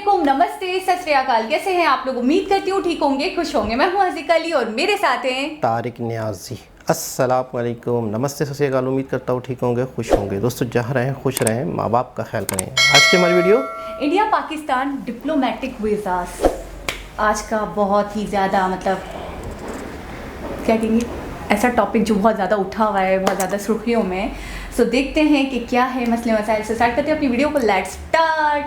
अस्सलामुअलैकुम, नमस्ते, सत श्री अकाल। कैसे हैं आप लोग? उम्मीद करती हूँ ठीक होंगे, खुश होंगे। मैं हूँ हज़ीका अली और मेरे साथ हैं तारिक नियाजी। अस्सलामुअलैकुम, नमस्ते, सत श्री अकाल। उम्मीद करता हूँ ठीक होंगे, खुश होंगे। दोस्तों जहाँ रहें खुश रहें, माँ बाप का ख्याल करें। आज की हमारी video India Pakistan diplomatic visas. आज का बहुत ही ज़्यादा क्या कहेंगे, ऐसा टॉपिक जो बहुत ज़्यादा उठा हुआ है, बहुत ज़्यादा सुर्खियों में। सो देखते हैं कि क्या है मसले मसाइल। से स्टार्ट करते हैं अपनी वीडियो को। Let's start.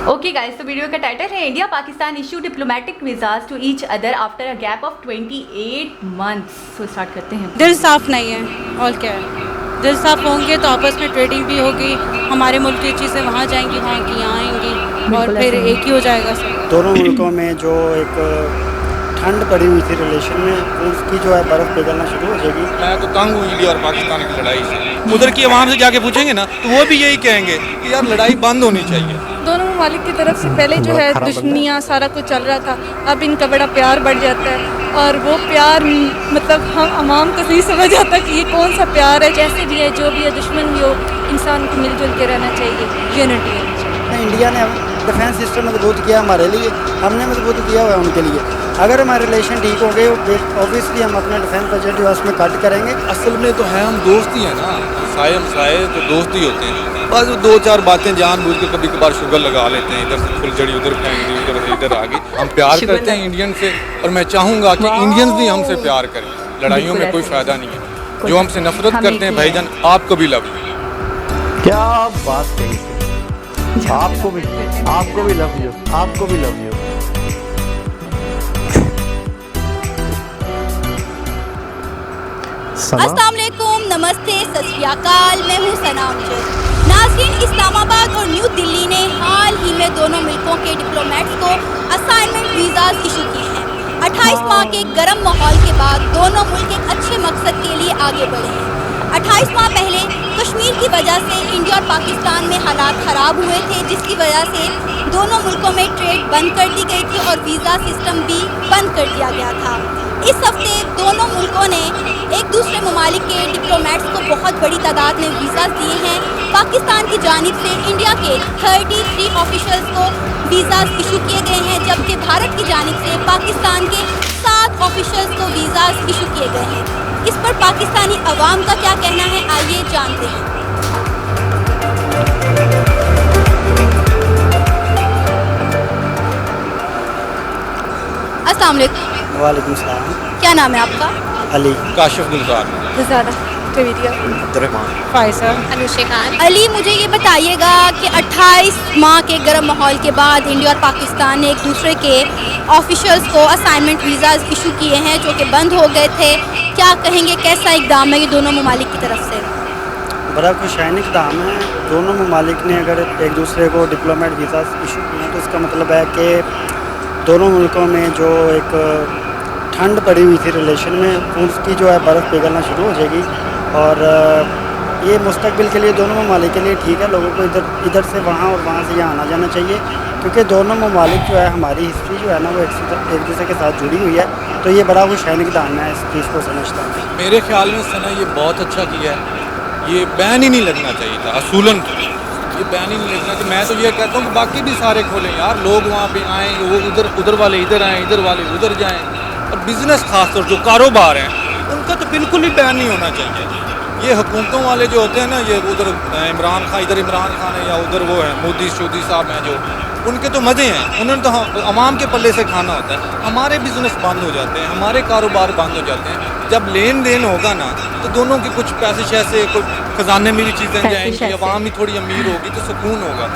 ओके गाइस, तो वीडियो का टाइटल है India Pakistan issue diplomatic visas to each other after a gap of 28 months. So start करते हैं। दिल साफ़ नहीं है और क्या है, दिल साफ़ होंगे तो आपस में ट्रेडिंग भी होगी, हमारे मुल्क की चीज़ें वहाँ जाएंगी, वहाँ की यहाँ आएंगी और फिर एक ही हो जाएगा सब। दोनों मुल्कों में जो एक ठंड पड़ी हुई थी रिलेशन में, उसकी जो है बर्फ़ पिघलना शुरू हो जाएगी। मैं तो तंग हूँ इंडिया और पाकिस्तान की लड़ाई से। उधर की आवाम से जाके पूछेंगे ना तो वो भी यही कहेंगे कि यार लड़ाई बंद होनी चाहिए। दोनों ममालिक की तरफ से पहले जो है दुश्मनियाँ सारा कुछ चल रहा था, अब इनका बड़ा प्यार बढ़ जाता है और वो प्यार मतलब हम आवाम को नहीं समझ आता कि ये कौन सा प्यार है। जैसे भी है, जो भी है, दुश्मन भी हो, इंसान को मिलजुल के रहना चाहिए, यूनिटी होनी चाहिए। इंडिया ने डिफेंस सिस्टम मजबूत किया हमारे लिए, हमने मजबूत किया हुआ है उनके लिए। अगर हमारे रिलेशन ठीक हो गए, ऑब्वियसली हम अपना डिफेंस बजट जो है उसमें कट करेंगे। असल में तो है हम दोस्त ही हैं ना, साये तो दोस्त ही होते हैं। बस वो दो चार बातें जानबूझ के कभी कभार शुगर लगा लेते हैं, इधर से फुलझड़ी उधर फेंक दी, उधर से इधर आ गई। हम प्यार करते हैं इंडियन से और मैं चाहूँगा कि इंडियंस भी हमसे प्यार करें। लड़ाइयों में कोई फ़ायदा नहीं है। जो हमसे नफरत करते हैं भाईजान, आपको भी लव यू। क्या बात कही, आपको भी लव यू, आपको भी लव यू। अस्सलामुअलैकुम, नमस्ते, सत श्री अकाल। मैं हूँ सनाम जद। नाज़रीन, इस्लामाबाद और न्यू दिल्ली ने हाल ही में दोनों मुल्कों के डिप्लोमेट्स को असाइनमेंट वीज़ास इशू किए हैं। 28 माह के गर्म माहौल के बाद दोनों मुल्क एक अच्छे मकसद के लिए आगे बढ़े हैं। 28 माह पहले कश्मीर की वजह से इंडिया और पाकिस्तान में हालात ख़राब हुए थे, जिसकी वजह से दोनों मुल्कों में ट्रेड बंद कर दी गई थी और वीज़ा सिस्टम भी बंद कर दिया गया था। इस हफ्ते दोनों मुल्कों ने एक दूसरे ममालिक के डिप्लोमेट्स को बहुत बड़ी तादाद में वीज़ा दिए हैं। पाकिस्तान की जानिब से इंडिया के 33 ऑफिशल्स को वीज़ा इशू किए गए हैं, जबकि भारत की जानिब से पाकिस्तान के 7 ऑफिशल्स को वीज़ा इशू किए गए हैं। इस पर पाकिस्तानी अवाम का क्या कहना है, आइए जानते हैं। अस्सलाम वालेकुम। वालेकुम सलाम। क्या नाम है आपका? अली। काशिफ गुलजार। अली, मुझे ये बताइएगा कि 28 माह के गर्म माहौल के बाद इंडिया और पाकिस्तान ने एक दूसरे के ऑफिशियल्स को असाइनमेंट वीज़ाज इशू किए हैं जो कि बंद हो गए थे। क्या कहेंगे, कैसा इक़दाम है ये दोनों ममालिक की तरफ से? बड़ा खुशाइन इक़दाम है। दोनों ममालिक ने अगर एक दूसरे को डिप्लोमेट वीज़ा इशू किए हैं तो इसका मतलब है कि दोनों मुल्कों में जो एक ठंड पड़ी हुई थी रिलेशन में, उसकी जो है बर्फ़ पिघलना शुरू हो जाएगी और ये मुस्तकबिल के लिए दोनों ममालिक के लिए ठीक है। लोगों को इधर से वहाँ और वहाँ से यहाँ आना जाना चाहिए, क्योंकि दोनों ममालिक जो है, हमारी हिस्ट्री जो है ना, वो एक दूसरे के साथ जुड़ी हुई है। तो ये बड़ा खुशाइन इक़दाम है, इस चीज़ को समझता हूँ। मेरे ख्याल में सना ये बहुत अच्छा किया है। ये बैन ही नहीं लगना चाहिए था, असूलन ये बैन ही नहीं लगना चाहिए। मैं तो ये कहता हूँ कि बाकी भी सारे खोलें यार, लोग वहाँ पे आएँ, वो उधर वाले इधर आएँ, इधर वाले उधर जाएँ। और बिज़नेस खासतौर जो कारोबार हैं उनका तो बिल्कुल ही बैन नहीं होना चाहिए। ये हुकूमतों वाले जो होते हैं ना, ये उधर इमरान खान है या उधर वो है मोदी साहब हैं, जो उनके तो मज़े हैं, उन्होंने तो अवाम के पल्ले से खाना होता है। हमारे बिज़नेस बंद हो जाते हैं, हमारे कारोबार बंद हो जाते हैं। जब लेन देन होगा ना तो दोनों के कुछ पैसे शैसे, कोई ख़जाने मेरी चीज़ें जाएंगी, अवाम ही थोड़ी अमीर होगी तो सुकून होगा।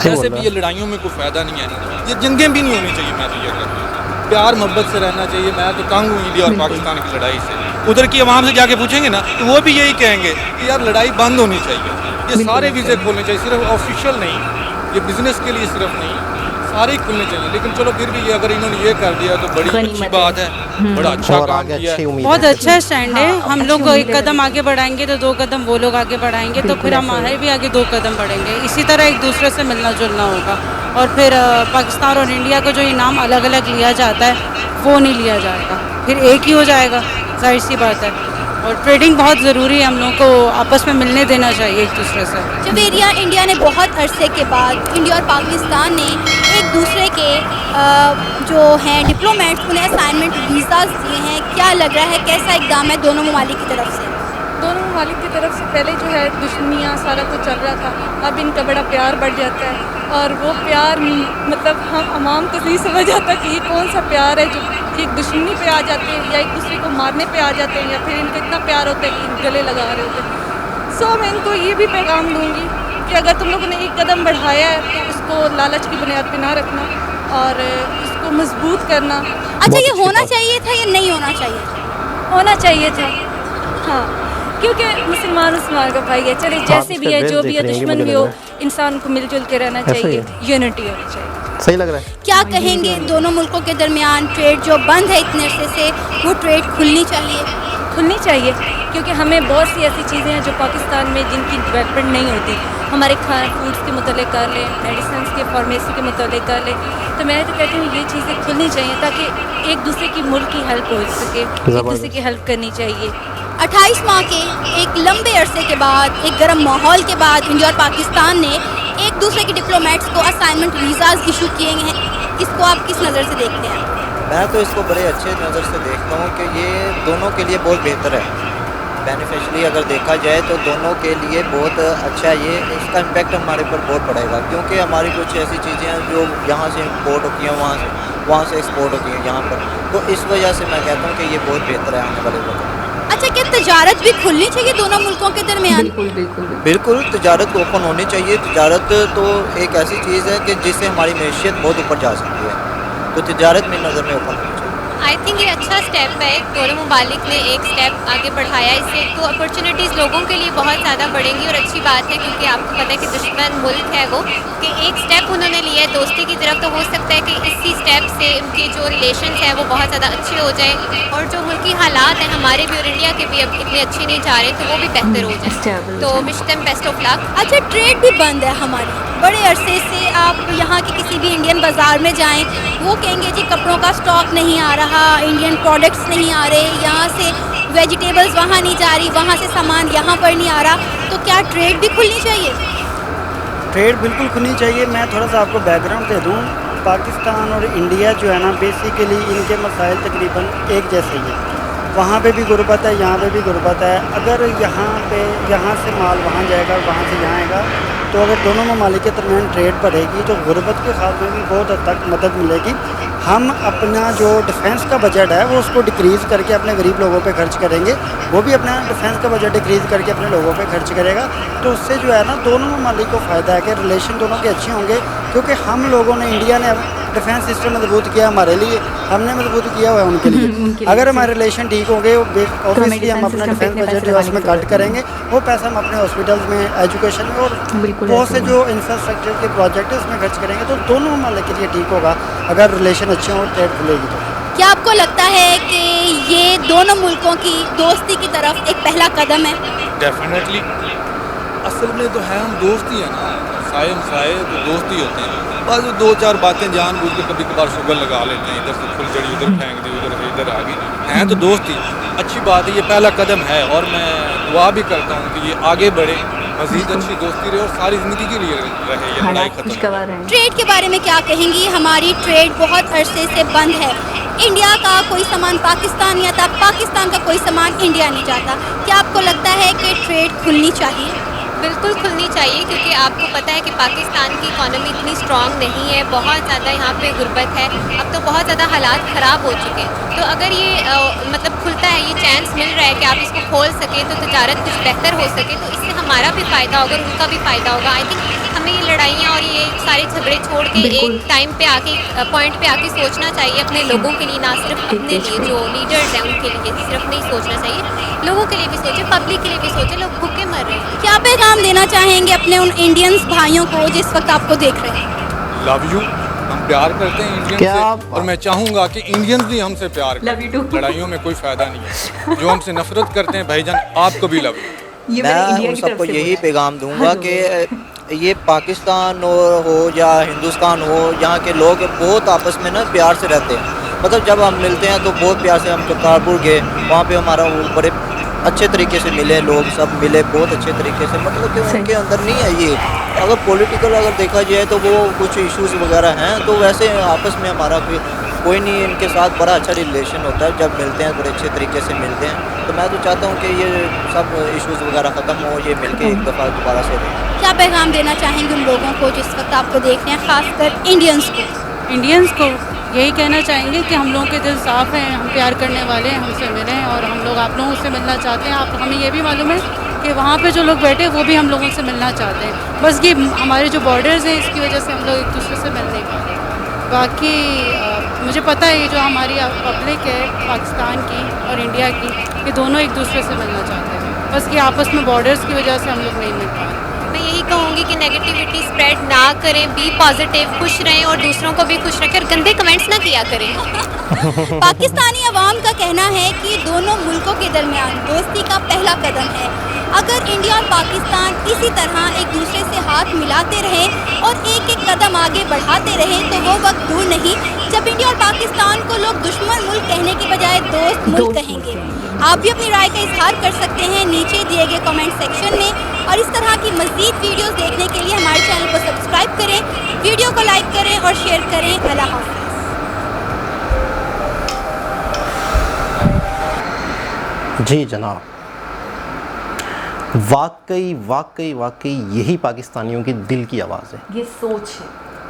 वैसे भी ये लड़ाइयों में कोई फ़ायदा नहीं है, ये जंगें भी नहीं होनी चाहिए। मैं तो ये कहता हूँ प्यार मोहब्बत से रहना चाहिए। मैं तो तंग हूँ इंडिया और पाकिस्तान की लड़ाई से। उधर की आवाम से जाके पूछेंगे ना तो वो भी यही कहेंगे कि यार लड़ाई बंद होनी चाहिए। ये सारे वीज़े खोलने चाहिए, सिर्फ ऑफिशियल नहीं, ये बिज़नेस के लिए सिर्फ नहीं, सारे ही खुलने चाहिए। लेकिन चलो फिर भी ये अगर इन्होंने ये कर दिया तो बड़ी अच्छी बात है, बड़ा अच्छा काम किया है, बहुत अच्छा स्टैंड है। हम लोग एक कदम आगे बढ़ाएंगे तो 2 कदम वो लोग आगे बढ़ाएंगे, तो फिर हमारे भी आगे 2 कदम बढ़ेंगे। इसी तरह एक दूसरे से मिलना जुलना होगा और फिर पाकिस्तान और इंडिया को जो इनाम अलग अलग लिया जाता है वो नहीं लिया जाएगा, फिर एक ही हो जाएगा, जाहिर सी बात है। और ट्रेडिंग बहुत ज़रूरी है, हम लोगों को आपस में मिलने देना चाहिए एक दूसरे से। जवेरिया, इंडिया ने बहुत अरसे के बाद इंडिया और पाकिस्तान ने एक दूसरे के जो हैं डिप्लोमेट्स उन्हें असाइनमेंट वीज़ाज दिए हैं। क्या लग रहा है, कैसा इकदाम है दोनों ममालिक की तरफ से? दोनों ममालिक की तरफ से पहले जो है दुश्मनियाँ सारा कुछ चल रहा था, अब इनका बड़ा प्यार बढ़ जाता है और वो प्यार मतलब हम आवाम को नहीं समझ आता कि ये कौन सा प्यार है जो एक दुश्मनी पे आ जाते हैं या एक दूसरे को मारने पे आ जाते हैं या फिर इनका इतना प्यार होता है कि गले लगा रहे होते हैं। सो मैं इनको ये भी पैगाम दूँगी कि अगर तुम लोगों ने एक कदम बढ़ाया है तो उसको लालच की बुनियाद पे ना रखना और इसको मजबूत करना। अच्छा, ये होना चाहिए था या नहीं होना चाहिए था? होना चाहिए था, हाँ, क्योंकि मुसलमान का भाई है, चले जैसे भी है, जो भी है, दुश्मन भी हो, इंसान को मिलजुल के रहना चाहिए, यूनिटी होनी चाहिए। सही लग रहा है। क्या कहेंगे दोनों मुल्कों के दरमियान ट्रेड जो बंद है इतने अरसे से, वो ट्रेड खुलनी चाहिए क्योंकि हमें बहुत सी ऐसी चीज़ें हैं जो पाकिस्तान में जिनकी डेवलपमेंट नहीं होती। हमारे खान फूड्स के मुतालिक कर लें, मेडिसिन के फार्मेसी के मुतालिक कर लें, तो मैं तो कहती हूँ ये चीज़ें खुलनी चाहिए ताकि एक दूसरे की मुल्क की हेल्प हो सके, एक दूसरे की हेल्प करनी चाहिए। 28 माह के एक लंबे अरसे के बाद, एक गर्म माहौल के बाद इंडिया और पाकिस्तान ने एक दूसरे के डिप्लोमेट्स को असाइनमेंट वीज़ाज इशू किए हैं। इसको आप किस नज़र से देखते हैं? मैं तो इसको बड़े अच्छे नज़र से देखता हूँ कि ये दोनों के लिए बहुत बेहतर है। बेनिफिशली अगर देखा जाए तो दोनों के लिए बहुत अच्छा है। ये इसका इम्पेक्ट हमारे ऊपर बहुत पड़ेगा क्योंकि हमारी कुछ ऐसी चीज़ें हैं जो यहाँ से इम्पोर्ट होती हैं, वहाँ से एक्सपोर्ट होती हैं यहाँ पर, तो इस वजह से मैं कहता हूँ कि ये बहुत बेहतर है आने वाले वक्त। अच्छा, क्या तजारत भी खुलनी चाहिए दोनों मुल्कों के दरमियान? बिल्कुल तजारत ओपन होनी चाहिए। तजारत तो एक ऐसी चीज़ है कि जिससे हमारी मैशियत बहुत ऊपर जा सकती है, तो तजारत मेरी नज़र में ओपन होनी चाहिए। आई थिंक ये अच्छा स्टेप है, दोनों ममालिक ने एक स्टेप आगे बढ़ाया। इससे तो अपॉर्चुनिटीज़ लोगों के लिए बहुत ज़्यादा बढ़ेंगी और अच्छी बात है क्योंकि आपको पता है कि दुश्मन मुल्क है वो, कि एक स्टेप उन्होंने लिया है दोस्ती की तरफ, तो हो सकता है कि इसी स्टेप से उनके जो रिलेशन हैं वो बहुत ज़्यादा अच्छे हो जाए और जो मुल्की हालात हैं हमारे भी और इंडिया के भी अब इतने अच्छे नहीं जा रहे, तो वो भी बेहतर हो जाए। तो wish them best of luck. अच्छा, ट्रेड भी बंद है हमारी बड़े अरसे से। आप यहाँ के किसी भी इंडियन बाज़ार में जाएं, वो कहेंगे जी कपड़ों का स्टॉक नहीं आ रहा, इंडियन प्रोडक्ट्स नहीं आ रहे, यहाँ से वेजिटेबल्स वहाँ नहीं जा रही, वहाँ से सामान यहाँ पर नहीं आ रहा। तो क्या ट्रेड भी खुलनी चाहिए? ट्रेड बिल्कुल खुलनी चाहिए। मैं थोड़ा सा आपको बैकग्राउंड दे दूँ। पाकिस्तान और इंडिया जो है ना, बेसिकली इनके मसाइल तकरीबन एक जैसे ही है। वहाँ पे भी गुर्बत है, यहाँ पे भी गुर्बत है। अगर यहाँ से माल वहाँ जाएगा और वहाँ से यहाँ आएगा, तो अगर दोनों ममालिक के दरमियान ट्रेड बढ़ेगी तो गुर्बत के खात्मे में भी बहुत हद तक मदद मिलेगी। हम अपना जो डिफेंस का बजट है वो उसको डिक्रीज़ करके अपने गरीब लोगों पे खर्च करेंगे, वो भी अपना डिफेंस का बजट डिक्रीज़ करके अपने लोगों पे खर्च करेगा। तो उससे जो है ना दोनों ममालिक को फ़ायदा है कि रिलेशन दोनों के अच्छे होंगे, क्योंकि हम लोगों ने, इंडिया ने डिफेंस सिस्टम मजबूत किया हमारे लिए, हमने मजबूत किया हुआ है उनके लिए। अगर हमारे रिलेशन ठीक होंगे, ऑब्वियसली हम अपना डिफेंस बजट जो है उसमें कट करेंगे, वो पैसा हम अपने हॉस्पिटल्स में, एजुकेशन में और बहुत से जो इंफ्रास्ट्रक्चर के प्रोजेक्ट है उसमें खर्च करेंगे। तो दोनों ममालिक के लिए ठीक होगा अगर रिलेशन अच्छे हों, ट्रेड खुलेगी। तो क्या आपको लगता है कि ये दोनों मुल्कों की दोस्ती की तरफ एक पहला कदम है? डेफिनेटली, असल में तो है हम दोस्त ही है ना, साए तो दोस्त ही होते हैं। बस दो चार बातें जानबूझ के कभी कभार शुगर लगा लेते हैं, इधर से फुलझड़ी उधर फेंक दी, उधर से इधर आ गई, हैं तो दोस्त ही। अच्छी बात है, ये पहला कदम है और मैं दुआ भी करता हूँ कि ये आगे बढ़े, मज़ीद अच्छी दोस्ती रहे और सारी ज़िंदगी के लिए रहे ये लड़ाई खत्म। ट्रेड के बारे में क्या कहेंगी? हमारी ट्रेड बहुत अरसे से बंद है। इंडिया का कोई सामान पाकिस्तान नहीं आता, पाकिस्तान का कोई सामान इंडिया नहीं जाता। क्या आपको लगता है कि ट्रेड खुलनी चाहिए? बिल्कुल खुलनी चाहिए क्योंकि आपको पता है कि पाकिस्तान की इकॉनमी इतनी स्ट्रॉन्ग नहीं है, बहुत ज़्यादा यहाँ पे गुर्बत है, अब तो बहुत ज़्यादा हालात ख़राब हो चुके हैं। तो अगर ये मतलब खुलता है, ये चांस मिल रहा है कि आप इसको खोल सकें तो तजारत कुछ बेहतर हो सके, तो इससे हमारा भी फ़ायदा होगा और उनका भी फ़ायदा होगा। आई थिंक हमें ये लड़ाइयाँ और ये सारे झगड़े छोड़ के एक टाइम पे आके, पॉइंट पे आके सोचना चाहिए अपने लोगों के लिए, ना सिर्फ अपने लिए, जो लीडर्स हैं उनके लिए सिर्फ नहीं सोचना चाहिए, लोगों के लिए भी सोचे, पब्लिक के लिए भी सोचे। लोग भूखे मर रहे हैं। क्या पैगाम देना चाहेंगे अपने उन इंडियंस भाइयों को जिस वक्त आपको देख रहे हैं? Love you. हम प्यार करते हैं इंडियन से और मैं चाहूँगा कि इंडियंस भी हमसे प्यार करें। लड़ाइयों में कोई फ़ायदा नहीं है। जो हमसे नफरत करते हैं भाईजान, आपको भी लव यू। मैं उन सबको यही पैगाम दूंगा कि ये पाकिस्तान हो या हिंदुस्तान हो, यहाँ के लोग बहुत आपस में ना प्यार से रहते हैं। मतलब जब हम मिलते हैं तो बहुत प्यार से, हम करतारपुर गए, वहाँ पे हमारा वो बड़े अच्छे तरीके से मिले, लोग सब मिले बहुत अच्छे तरीके से, मतलब कि उनके अंदर नहीं है ये। अगर पॉलिटिकल अगर देखा जाए तो वो कुछ इश्यूज़ वगैरह हैं, तो वैसे आपस में हमारा कोई नहीं, इनके साथ बड़ा अच्छा रिलेशन होता है, जब मिलते हैं बड़े अच्छे तरीके से मिलते हैं। तो मैं तो चाहता हूँ कि ये सब इश्यूज़ वगैरह ख़त्म हो, ये मिलके एक दफ़ा दोबारा से रहें। क्या पैगाम देना चाहेंगे उन लोगों को जिस वक्त आपको देख रहे हैं, खासकर इंडियंस को यही कहना चाहेंगे कि हम लोगों के दिल साफ़ हैं, हम प्यार करने वाले हैं, हमसे मिलें और हम लोग आप लोगों से मिलना चाहते हैं। आप हमें ये भी मालूम है कि वहाँ पे जो लोग बैठे वो भी हम लोगों से मिलना चाहते हैं। बस ये हमारे जो बॉर्डर्स हैं इसकी वजह से हम लोग एक दूसरे से मिल नहीं पा रहे। बाकी मुझे पता है ये जो हमारी पब्लिक है पाकिस्तान की और इंडिया की, ये दोनों एक दूसरे से मिलना चाहते हैं, बस ये आपस में बॉर्डर्स की वजह से हम लोग नहीं मिल पा रहे। मैं यही कहूँगी कि नेगेटिविटी स्प्रेड ना करें, बी पॉजिटिव, खुश रहें और दूसरों को भी खुश रखें और गंदे कमेंट्स ना किया करें। पाकिस्तानी अवाम का कहना है कि दोनों मुल्कों के दरमियान दोस्ती का पहला कदम है। अगर इंडिया और पाकिस्तान इसी तरह एक दूसरे से हाथ मिलाते रहें और एक एक कदम आगे बढ़ाते रहें तो वो वक्त दूर नहीं जब इंडिया और पाकिस्तान को लोग दुश्मन मुल्क कहने की बजाय दोस्त मुल्क कहेंगे। आप भी अपनी राय का इजहार कर सकते हैं नीचे दिए गए कमेंट सेक्शन में, और इस तरह की मज़ीद वीडियोस देखने के लिए हमारे चैनल को सब्सक्राइब करें, वीडियो को लाइक करें और शेयर करें। अल्लाह हाफ़िज़। जी जनाब, वाकई वाकई वाकई यही पाकिस्तानियों की दिल की आवाज़ है, ये सोच है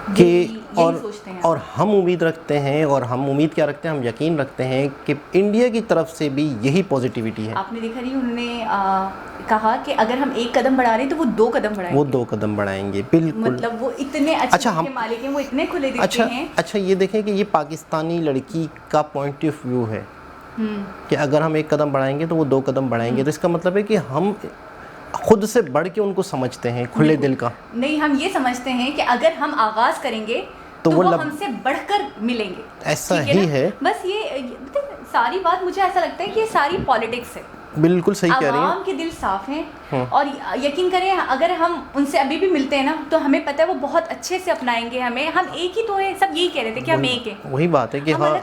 कि यही सोचते हैं। और हम उम्मीद रखते हैं, और हम उम्मीद क्या रखते हैं, हम यकीन रखते हैं कि इंडिया की तरफ से भी यही पॉजिटिविटी है। आपने देखा नहीं, उन्होंने कहा कि अगर हम एक कदम बढ़ा रहे हैं तो वो 2 कदम बढ़ाएंगे, वो 2 कदम बढ़ाएंगे, बिल्कुल। मतलब वो इतने अच्छे हम के मालिक हैं, वो इतने खुले दिल हैं। अच्छा ये देखें कि ये पाकिस्तानी लड़की का पॉइंट ऑफ व्यू है कि अगर हम एक कदम बढ़ाएंगे तो वो 2 कदम बढ़ाएंगे, तो इसका मतलब है कि हम खुद से बढ़ के उनको समझते हैं, खुले दिल का नहीं, हम ये समझते हैं कि अगर हम आगाज करेंगे तो वो हमसे बढ़कर मिलेंगे, ऐसा ही है। बस ये सारी बात, मुझे ऐसा लगता है कि ये सारी पॉलिटिक्स है। बिल्कुल सही कह रही हैं। आवाम के दिल साफ हैं और यकीन करें अगर हम उनसे अभी भी मिलते हैं ना तो हमें पता है वो बहुत अच्छे से अपनाएंगे हमें। हम एक ही तो हैं, सब यही कह रहे थे कि हम एक हैं। वही बात है कि हाँ,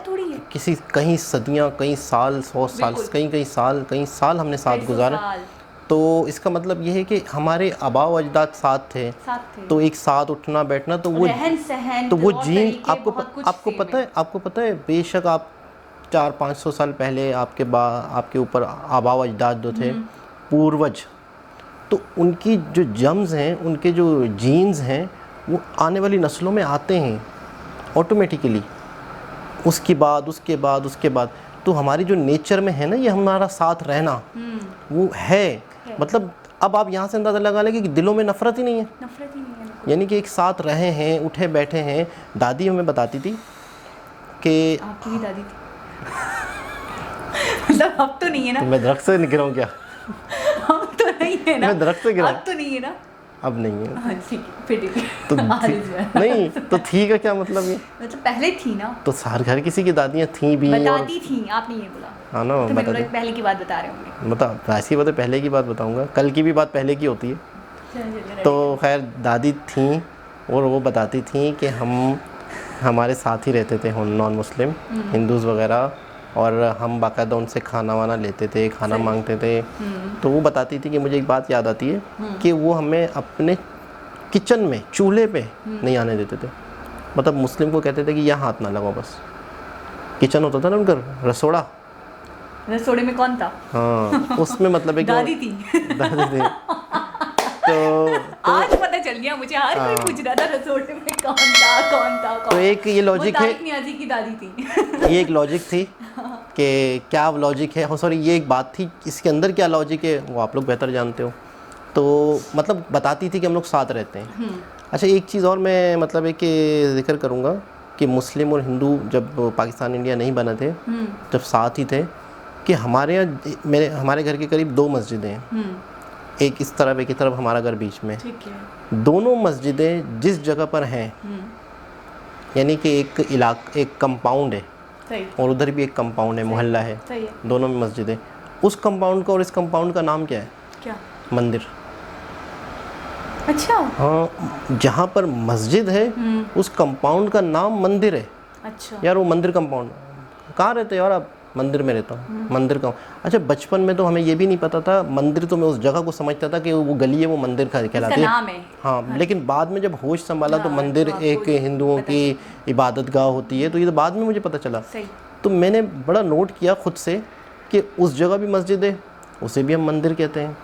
किसी कहीं सदियाँ, कई साल, 100 साल, कई साल हमने साथ गुजारा, तो इसका मतलब ये है कि हमारे आबाओ अजदाद साथ थे, तो एक साथ उठना बैठना, तो वो रहन सहन, तो वो जीन आपको पता है बेशक आप 400-500 साल पहले आपके ऊपर आबाओ अजदाद जो थे, पूर्वज, तो उनकी जो जम्स हैं, उनके जो जीन्स हैं, वो आने वाली नस्लों में आते हैं ऑटोमेटिकली। उसके बाद तो हमारी जो नेचर में है ना, ये हमारा साथ रहना वो है। मतलब अब आप यहाँ से अंदाज़ा लगा लें कि दिलों में नफ़रत ही नहीं है, यानी कि एक साथ रहे हैं, उठे बैठे हैं। दादी हमें बताती थी कि आपकी भी दादी थी मतलब अब तो नहीं है ना, मैं दरख्त से गिरा हूँ क्या? अब तो नहीं है ना, मैं दरख्त से गिरा, अब तो नहीं है ना, अब नहीं है। हाँ, ठीक है, फिर ठीक है। तो नहीं तो ठीक है, क्या मतलब ये, मतलब पहले थी ना, तो हर किसी की दादियाँ थी भी, बताती थी, आपने ये बोला, हाँ ना, तो मैं पहले की बात बता रहे होंगे, बता ऐसी बात है, पहले की बात बताऊंगा, कल की भी बात पहले की होती है। तो खैर दादी थी और वो बताती थी कि हम हमारे साथ ही रहते थे नॉन मुस्लिम हिंदूज़ वगैरह, और हम बाकायदा उनसे खाना वाना लेते थे, खाना मांगते थे। तो वो बताती थी कि मुझे एक बात याद आती है कि वो हमें अपने किचन में, चूल्हे पे नहीं आने देते थे। मतलब मुस्लिम को कहते थे कि यहाँ हाथ ना लगाओ, बस किचन होता था ना उनका, रसोड़े में कौन था? हाँ, उसमें मतलब एक दादी थी तो आज पता चल गया मुझे, हर कोई पूछ रहा था रसोड़े में कौन था। तो एक ये लॉजिक है, नियाज़ी की दादी थी ये एक लॉजिक थी कि क्या लॉजिक है, सॉरी ये एक बात थी, इसके अंदर क्या लॉजिक है वो आप लोग बेहतर जानते हो। तो मतलब बताती थी कि हम लोग साथ रहते हैं। अच्छा एक चीज़ और मैं मतलब है कि जिक्र करूँगा कि मुस्लिम और हिंदू जब पाकिस्तान इंडिया नहीं बने थे, जब साथ ही थे, कि हमारे यहाँ हमारे घर के करीब 2 मस्जिदें हैं, एक इस तरफ एक इस तरफ, हमारा घर बीच में। दोनों मस्जिदें जिस जगह पर हैं, यानी कि एक कंपाउंड है और उधर भी एक कंपाउंड है, मोहल्ला है, दोनों में मस्जिदें। उस कंपाउंड का और इस कंपाउंड का नाम क्या है? क्या? मंदिर। अच्छा। हाँ, जहाँ पर मस्जिद है उस कंपाउंड का नाम मंदिर है। अच्छा। यार वो मंदिर कंपाउंड कहाँ रहते हो यार आप? मंदिर में रहता हूँ, मंदिर का हूँ। अच्छा, बचपन में तो हमें ये भी नहीं पता था, मंदिर तो मैं उस जगह को समझता था कि वो गली है, वो मंदिर का कहलाती है। हाँ, लेकिन बाद में जब होश संभाला तो मंदिर एक हिंदुओं की इबादत गाह होती है, तो ये तो बाद में मुझे पता चला। तो मैंने बड़ा नोट किया खुद से कि उस जगह भी मस्जिद है, उसे भी हम मंदिर कहते हैं।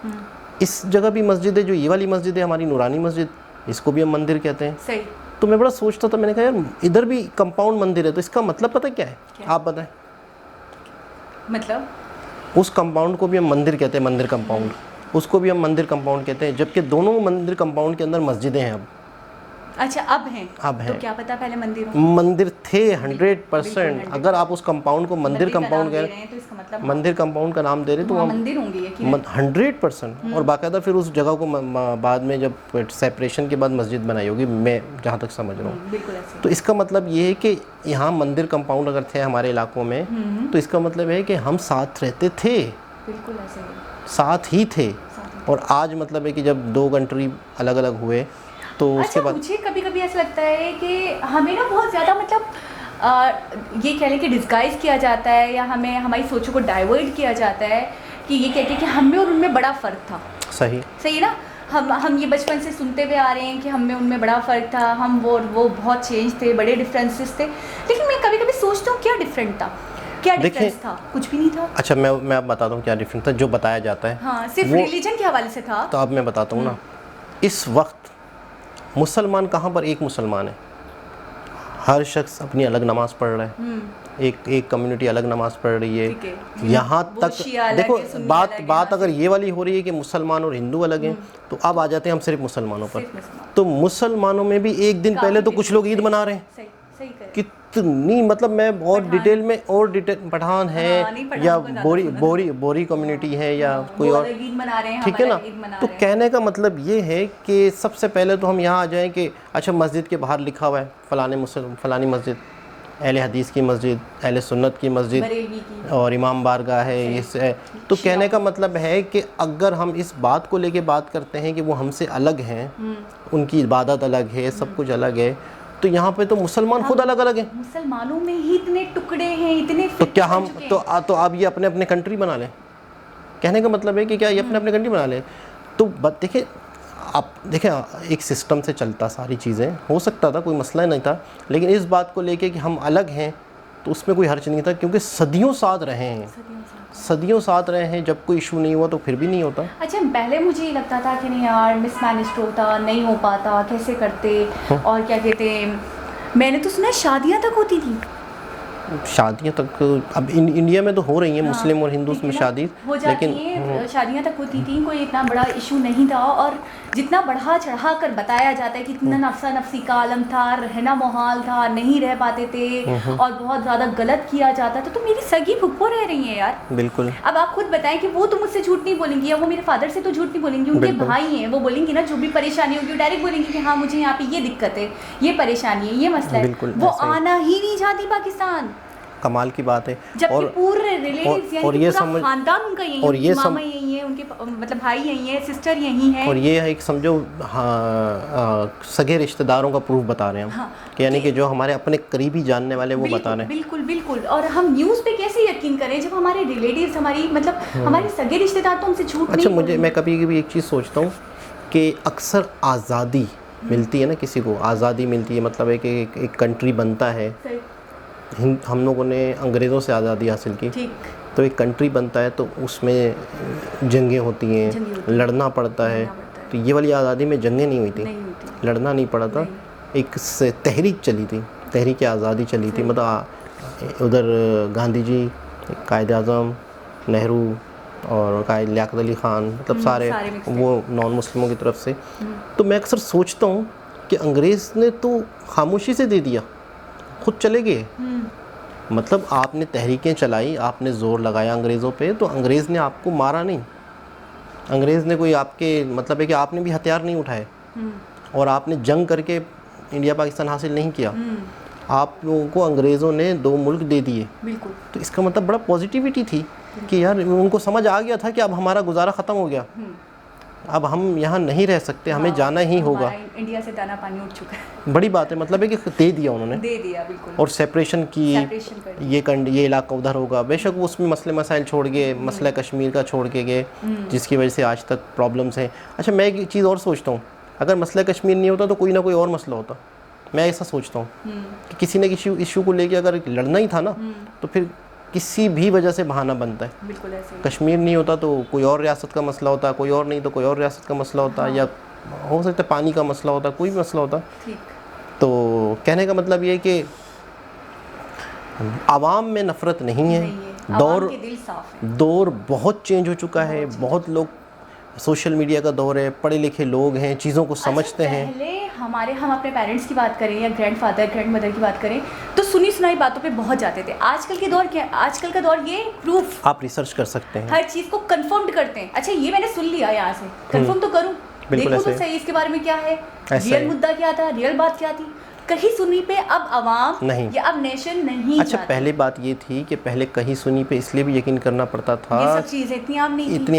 इस जगह भी मस्जिद है, जो ये वाली मस्जिद है हमारी नूरानी मस्जिद, इसको भी हम मंदिर कहते हैं। तो मैं बड़ा सोचता था, मैंने कहा यार इधर भी कंपाउंड मंदिर है, तो इसका मतलब पता क्या है? आप बताएं। मतलब उस कंपाउंड को भी हम मंदिर कहते हैं, मंदिर कंपाउंड, उसको भी हम मंदिर कंपाउंड कहते हैं, जबकि दोनों मंदिर कंपाउंड के अंदर मस्जिदें हैं अब। अच्छा, अब हैं? तो क्या पता पहले मंदिर थे 100%। अगर आप उस कंपाउंड को मंदिर कंपाउंड कह रहे हैं तो इसका मतलब मंदिर कंपाउंड का नाम दे रहे तो वहाँ मंदिर होंगी 100%। और बाकायदा फिर उस जगह को बाद में जब सेपरेशन के बाद मस्जिद बनाई होगी, मैं जहाँ तक समझ रहा हूँ। तो इसका मतलब ये है कि यहाँ मंदिर कंपाउंड अगर थे हमारे इलाकों में, तो इसका मतलब है कि हम साथ रहते थे, बिल्कुल ऐसे साथ ही थे। और आज मतलब है कि जब दो कंट्री अलग अलग हुए तो उसके बाद मुझे कभी कभी ऐसा लगता है कि हमें ना बहुत ज़्यादा मतलब ये कह लें कि डिस्गाइज किया जाता है, या हमें हमारी सोचों को डाइवर्ट किया जाता है कि ये कहते हैं कि हम में और उनमें बड़ा फ़र्क था। सही ना, हम ये बचपन से सुनते हुए आ रहे हैं कि हम में उनमें बड़ा फ़र्क था, हम वो बहुत चेंज थे, बड़े डिफरेंसेस थे। लेकिन मैं कभी कभी सोचता हूँ क्या डिफरेंट था, क्या डिफरेंस था? कुछ भी नहीं था। अच्छा, मैं अब बताता हूँ क्या डिफरेंस था जो बताया जाता है। हाँ, सिर्फ रिलीजन के हवाले से था। तो अब मैं बताता हूँ ना, इस वक्त मुसलमान कहाँ पर एक मुसलमान है, हर शख्स अपनी अलग नमाज पढ़ रहा है, एक कम्युनिटी अलग नमाज पढ़ रही है। यहाँ तक देखो बात अगर ये वाली हो रही है कि मुसलमान और हिंदू अलग हैं, तो अब आ जाते हैं हम सिर्फ मुसलमानों पर। तो मुसलमानों में भी एक दिन पहले तो कुछ लोग ईद मना रहे हैं, कितनी मतलब मैं और डिटेल पठान है या बोरी कम्युनिटी है या कोई और, ठीक है ना। तो कहने का मतलब ये है कि सबसे पहले तो हम यहाँ आ जाएं कि अच्छा मस्जिद के बाहर लिखा हुआ है फलानी मस्जिद, अहले हदीस की मस्जिद, अहले सुन्नत की मस्जिद और इमाम बारगाह है, ये तो कहने का मतलब है कि अगर हम इस बात को लेके बात करते हैं कि वो हमसे अलग हैं, उनकी इबादत अलग है, सब कुछ अलग है, तो यहाँ पे तो मुसलमान खुद अलग अलग हैं। मुसलमानों में ही इतने टुकड़े हैं, इतने तो क्या हम तो अब ये अपने अपने कंट्री बना लें? कहने का मतलब है कि क्या ये अपने अपने कंट्री बना लें? तो देखिए आप देखें, एक सिस्टम से चलता सारी चीज़ें, हो सकता था कोई मसला नहीं था, लेकिन इस बात को लेके कि हम अलग हैं तो उसमें कोई हर्ज नहीं था, क्योंकि सदियों साथ रहे हैं, सदियों साथ रहे हैं। जब कोई इशू नहीं हुआ तो फिर भी नहीं होता। अच्छा, पहले मुझे लगता था कि नहीं यार मिसमैनेज होता, नहीं हो पाता, कैसे करते, और क्या कहते हैं, मैंने तो सुना शादियाँ तक होती थी। शादियाँ तक अब इंडिया में तो हो रही हैं, मुस्लिम और हिंदू में शादी हो जाती है, शादियाँ तक होती थी, कोई इतना बड़ा इशू नहीं था। और जितना बढ़ा चढ़ा कर बताया जाता है कि इतना नफसा नफसी का आलम था, रहना मुहाल था, नहीं रह पाते थे और बहुत ज़्यादा गलत किया जाता था। तो मेरी सगी फुप्पो रह रही हैं यार। बिल्कुल। अब आप खुद बताएं कि वो तो मुझसे झूठ नहीं बोलेंगी, या वो मेरे फादर से तो झूठ नहीं बोलेंगी, उनके भाई हैं, वो बोलेंगी ना जो भी परेशानी होगी, डायरेक्ट बोलेंगी कि हाँ मुझे यहाँ पे ये दिक्कत है, ये परेशानी है, ये मसला है। वो आना ही नहीं चाहती पाकिस्तान। कमाल की बात है। और पूरे रिलेटिव्स यानी और ये पूरा खानदान उनका यही है, और ये मामा यही है, उनके मतलब भाई यही है, सिस्टर यही है। और ये है एक समझो सगे रिश्तेदारों का प्रूफ बता रहे हैं हम, कि यानी कि जो हमारे अपने करीबी जानने वाले वो बता रहे हैं। बिल्कुल बिल्कुल। और हम न्यूज़ पे कैसे यकीन करें जब हमारे रिलेटिव्स, हमारी मतलब हमारे सगे रिश्तेदार तो हमसे झूठ नहीं। अच्छा, मैं कभी कभी एक चीज़ सोचता हूँ कि अक्सर आज़ादी मिलती है ना, किसी को आज़ादी मिलती है, मतलब है कि एक कंट्री बनता है, हम लोगों ने अंग्रेज़ों से आज़ादी हासिल की, तो एक कंट्री बनता है तो उसमें जंगें होती हैं, लड़ना पड़ता है। तो ये वाली आज़ादी में जंगें नहीं हुई थी, लड़ना नहीं पड़ा था, एक तहरीक चली थी, तहरीक आज़ादी चली थी। मतलब उधर गांधी जी, कायद-ए-आज़म, नेहरू और लियाकत अली ख़ान, मतलब सारे वो नॉन मुस्लिमों की तरफ से। तो मैं अक्सर सोचता हूँ कि अंग्रेज़ ने तो खामोशी से दे दिया, खुद चले गए। मतलब आपने तहरीकें चलाई, आपने ज़ोर लगाया अंग्रेज़ों पे, तो अंग्रेज़ ने आपको मारा नहीं, अंग्रेज़ ने कोई आपके मतलब है कि आपने भी हथियार नहीं उठाए और आपने जंग करके इंडिया पाकिस्तान हासिल नहीं किया। आप लोगों को अंग्रेज़ों ने 2 मुल्क दे दिए। बिल्कुल। तो इसका मतलब बड़ा पॉजिटिविटी थी कि यार उनको समझ आ गया था कि अब हमारा गुजारा ख़त्म हो गया, अब हम यहाँ नहीं रह सकते, हमें जाना ही होगा। इंडिया से दाना पानी उठ चुका है। बड़ी बात है, मतलब है कि दे दिया उन्होंने, दे दिया बिल्कुल। और सेपरेशन की, ये इलाका उधर होगा, बेशक वो उसमें मसले मसाइल छोड़ गए, मसला कश्मीर का छोड़ के गए, जिसकी वजह से आज तक प्रॉब्लम्स हैं। अच्छा, मैं एक चीज़ और सोचता हूँ, अगर मसला कश्मीर नहीं होता तो कोई ना कोई और मसला होता। मैं ऐसा सोचता हूँ कि किसी न किसी इशू को लेके अगर लड़ना ही था ना, तो फिर किसी भी वजह से बहाना बनता है। बिल्कुल ऐसे। कश्मीर नहीं होता तो कोई और रियासत का मसला होता, कोई और नहीं तो कोई और रियासत का मसला होता, या हो सकता है पानी का मसला होता, कोई भी मसला होता। तो कहने का मतलब ये है कि आवाम में नफ़रत नहीं है, दौर बहुत चेंज हो चुका है, बहुत लोग, सोशल मीडिया का दौर है, पढ़े लिखे लोग हैं, चीज़ों को समझते हैं। पहले हम अपने पेरेंट्स की बात करें या ग्रैंडफादर ग्रैंडमदर की बात करें तो सुनी सुनाई बातों पे बहुत जाते थे। आजकल के दौर क्या, आजकल का दौर ये प्रूफ, आप रिसर्च कर सकते हैं, हर चीज़ को कंफर्म करते हैं। अच्छा, ये मैंने सुन लिया, यहाँ से कंफर्म तो करूँ, देखो तो सही इसके बारे में क्या है, रियल मुद्दा क्या था, रियल बात क्या थी। कहीं सुनी पे अब आवाम नहीं, या अब नेशन नहीं। अच्छा, पहले बात ये थी कि पहले कहीं सुनी पे इसलिए भी यकीन करना पड़ता था, ये सब चीज़ें इतनी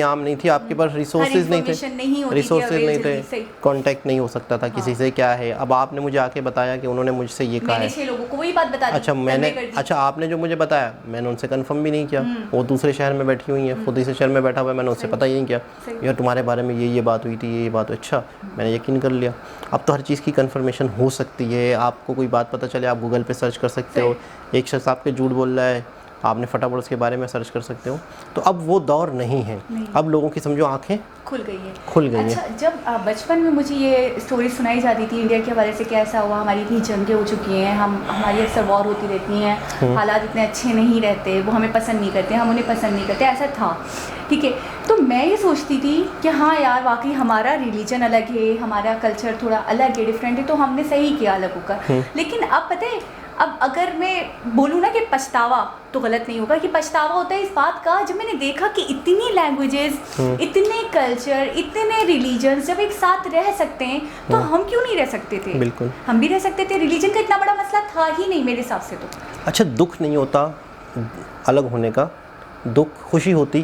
आम नहीं थी, आपके पास रिसोर्सेज नहीं थे, कांटेक्ट नहीं हो सकता था किसी से, क्या है। अब आपने मुझे आके बताया कि उन्होंने मुझसे ये कहा है, 6 लोगों को वही बात बता दी। अच्छा, आपने जो मुझे बताया मैंने उनसे कंफर्म भी नहीं किया, वो दूसरे शहर में बैठी हुई हैं, खुद दूसरे शहर में बैठा हुआ है, मैंने उससे पता ही नहीं किया यार तुम्हारे बारे में ये बात हुई थी, ये बात। अच्छा, मैंने यकीन कर लिया। अब तो हर चीज़ की कंफर्मेशन हो सकती है, आपको कोई बात पता चले आप गूगल पे सर्च कर सकते हो, एक शख्स आपके झूठ बोल रहा है, आपने फटाफट उसके बारे में सर्च कर सकते हो। तो अब वो दौर नहीं है, अब लोगों की समझो आंखें खुल गई हैं। अच्छा, जब बचपन में मुझे ये स्टोरी सुनाई जाती थी इंडिया के हवाले से, कैसा हुआ, हमारी इतनी जंगें हो चुकी हैं, हमारी अक्सर वॉर होती रहती हैं, हालात इतने अच्छे नहीं रहते, वो हमें पसंद नहीं करते, हम उन्हें पसंद नहीं करते, ऐसा था, ठीक है। तो मैं ये सोचती थी कि हाँ यार, वाकई हमारा रिलीजन अलग है, हमारा कल्चर थोड़ा अलग है, डिफरेंट है, तो हमने सही किया अलग होकर। लेकिन अब पता है, अब अगर मैं बोलूँ ना कि पछतावा तो गलत नहीं होगा, कि पछतावा होता है इस बात का, जब मैंने देखा कि इतनी लैंग्वेजेस, इतने कल्चर, इतने रिलीजन्स जब एक साथ रह सकते हैं, तो हम क्यों नहीं रह सकते थे? बिल्कुल, हम भी रह सकते थे। रिलीजन का इतना बड़ा मसला था ही नहीं मेरे हिसाब से तो। अच्छा, दुख नहीं होता अलग होने का, दुख खुशी होती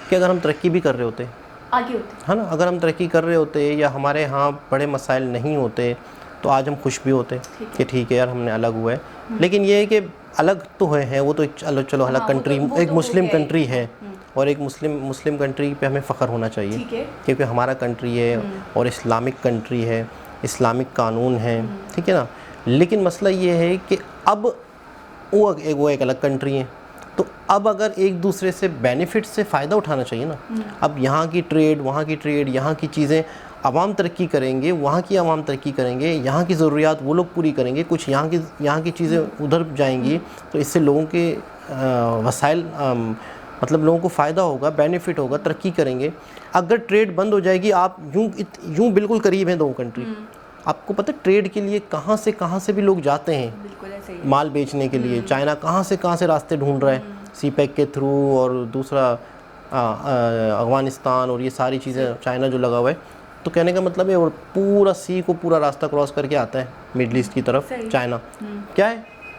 कि अगर हम तरक्की भी कर रहे होते, आगे होते, है ना, अगर हम तरक्की कर रहे होते या हमारे यहाँ बड़े मसाइल नहीं होते तो आज हम खुश भी होते कि ठीक है यार हमने अलग हुआ है। लेकिन ये है कि अलग तो हैं, वो तो चलो अलग कंट्री, एक मुस्लिम कंट्री है, और एक मुस्लिम कंट्री पे हमें फ़ख्र होना चाहिए क्योंकि हमारा कंट्री है और इस्लामिक कंट्री है, इस्लामिक कानून है, ठीक है ना। लेकिन मसला ये है कि अब वो एक अलग कंट्री है, तो अब अगर एक दूसरे से बेनिफिट से फ़ायदा उठाना चाहिए ना। अब यहाँ की ट्रेड, वहाँ की ट्रेड, यहाँ की चीज़ें, आवाम तरक्की करेंगे, वहाँ की आवाम तरक्की करेंगे, यहाँ की ज़रूरियात वो लोग पूरी करेंगे, कुछ यहाँ की चीज़ें उधर जाएंगी, तो इससे लोगों के वसाइल, मतलब लोगों को फ़ायदा होगा, बेनिफिट होगा, तरक्की करेंगे। अगर ट्रेड बंद हो जाएगी, आप यूँ बिल्कुल करीब हैं दो कंट्री, आपको पता है ट्रेड के लिए कहाँ से भी लोग जाते हैं माल बेचने के लिए। चाइना कहाँ से रास्ते ढूंढ रहा है, सीपैक के थ्रू, और दूसरा अफगानिस्तान, और ये सारी चीज़ें चाइना जो लगा हुआ है। तो कहने का मतलब है, और पूरा सी को पूरा रास्ता क्रॉस करके आता है मिडल ईस्ट की तरफ चाइना। क्या है,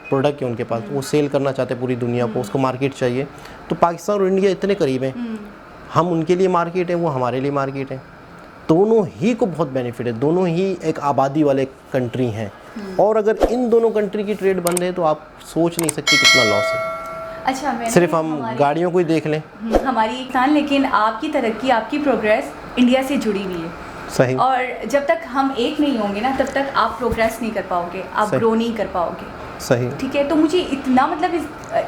प्रोडक्ट है उनके पास, वो सेल करना चाहते हैं पूरी दुनिया को, उसको मार्केट चाहिए। तो पाकिस्तान और इंडिया इतने करीब हैं, हम उनके लिए मार्केट है, वो हमारे लिए मार्केट है। दोनों ही को बहुत बेनिफिट है, दोनों ही एक आबादी वाले कंट्री हैं, और अगर इन दोनों कंट्री की ट्रेड बंद है तो आप सोच नहीं सकती कितना लॉस है। अच्छा, सिर्फ हम गाड़ियों को ही देख लें, हमारी एक स्थान, लेकिन आपकी तरक्की, आपकी प्रोग्रेस इंडिया से जुड़ी हुई है। सही। और जब तक हम एक नहीं होंगे ना, तब तक आप प्रोग्रेस नहीं कर पाओगे, आप ग्रो नहीं कर पाओगे। सही, ठीक है। तो मुझे इतना, मतलब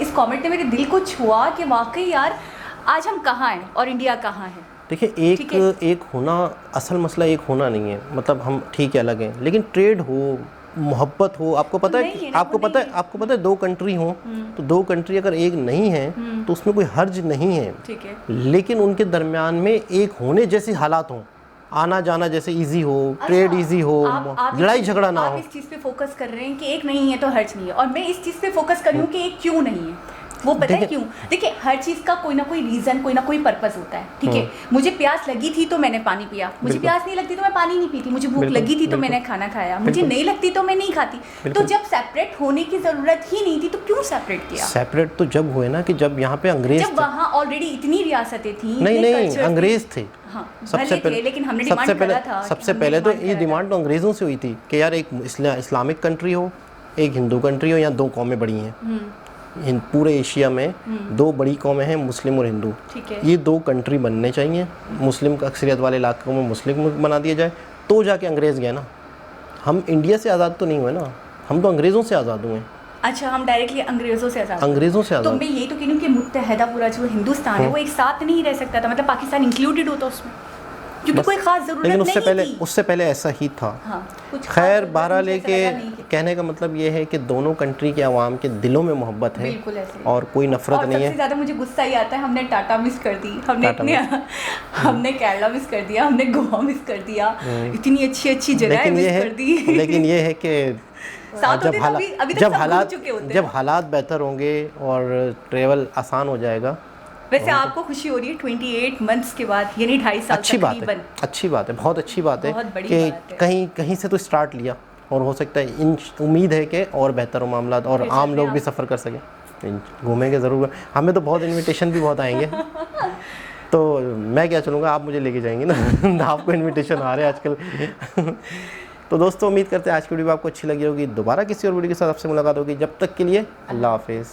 इस कमेंट ने मेरे दिल को छुआ कि वाकई यार आज हम कहाँ हैं और इंडिया कहाँ है। देखिए, एक होना, असल मसला एक होना नहीं है, मतलब हम ठीक है अलग हैं, लेकिन ट्रेड हो, मोहब्बत हो, आपको पता है, आपको पता है दो कंट्री हो, तो दो कंट्री अगर एक नहीं है तो उसमें कोई हर्ज नहीं है, ठीक है। लेकिन उनके दरमियान में एक होने जैसी हालात हों, आना जाना जैसे इजी हो, ट्रेड इजी हो, लड़ाई झगड़ा ना हो। आप इस चीज़ पे फोकस कर रहे हैं कि एक नहीं है तो हर्ज नहीं है, और मैं इस चीज़ पे फोकस कर रही हूँ कि एक क्यों नहीं है। वो पता है क्यों? देखिए हर चीज़ का कोई ना कोई रीज़न, कोई ना कोई पर्पस होता है, ठीक है। मुझे प्यास लगी थी तो मैंने पानी पिया, मुझे प्यास नहीं लगती तो मैं पानी नहीं पीती, मुझे भूख लगी थी तो मैंने खाना खाया, मुझे नहीं लगती तो मैं नहीं खाती। तो जब सेपरेट होने की ज़रूरत ही नहीं थी तो क्यों सेपरेट किया? सेपरेट तो जब हुए ना कि जब यहाँ पे अंग्रेज, जब वहाँ ऑलरेडी इतनी रियासतें थी, नहीं अंग्रेज थे। हाँ, सबसे पहले, लेकिन हमने डिमांड करा था। सबसे पहले तो ये डिमांड तो अंग्रेज़ों से हुई थी कि यार एक इस्लामिक कंट्री हो, एक हिंदू कंट्री हो, या दो कौमें बड़ी हैं पूरे एशिया में, दो बड़ी कौमें हैं मुस्लिम और हिंदू, ये दो कंट्री बनने चाहिए। मुस्लिम का अक्सरियत वाले इलाकों में मुस्लिम बना दिया जाए, तो जाके अंग्रेज़ गए ना। हम इंडिया से आज़ाद तो नहीं हुए ना, हम तो अंग्रेज़ों से आज़ाद हुए। अच्छा, हम डायरेक्टली अंग्रेज़ों से आज़ाद? अंग्रेज़ों से आज़ाद। तो मैं यही तो कह रही हूँ कि मुत्तहदा पूरा जो हिंदुस्तान है वो एक साथ नहीं रह सकता था, मतलब पाकिस्तान इंक्लूडेड होता उसमें, क्योंकि कोई खास ज़रूरत नहीं थी। उससे पहले ऐसा ही था। हाँ, खैर बहरहाल के कहने का मतलब ये है कि दोनों कंट्री के अवाम के दिलों में मोहब्बत है और कोई नफरत नहीं है। सबसे ज़्यादा मुझे गुस्सा ही आता है, हमने टाटा मिस कर दी, हमने केरला मिस कर दिया, हमने गोवा मिस कर दिया, इतनी अच्छी अच्छी जगह मिस कर दी। लेकिन ये है कि जब हालात बेहतर होंगे और ट्रेवल आसान हो जाएगा। वैसे आपको खुशी हो रही है 28 मंथ्स के बाद, यानी 2.5 साल? अच्छी बात है, अच्छी बात है, बहुत अच्छी बात है कि कहीं से तो स्टार्ट लिया, और हो सकता है उम्मीद है कि और बेहतर हो मामला और आम लोग भी सफ़र कर सकें। घूमेंगे ज़रूर, हमें तो बहुत इनविटेशन भी बहुत आएंगे। तो मैं क्या चलूँगा, आप मुझे लेके जाएंगे ना। आपको इन्विटेशन आ रहे हैं आजकल। तो दोस्तों उम्मीद करते हैं आज की वीडियो आपको अच्छी लगी होगी। दोबारा किसी और वीडियो के साथ आपसे मुलाकात होगी, जब तक के लिए अल्लाह हाफिज़।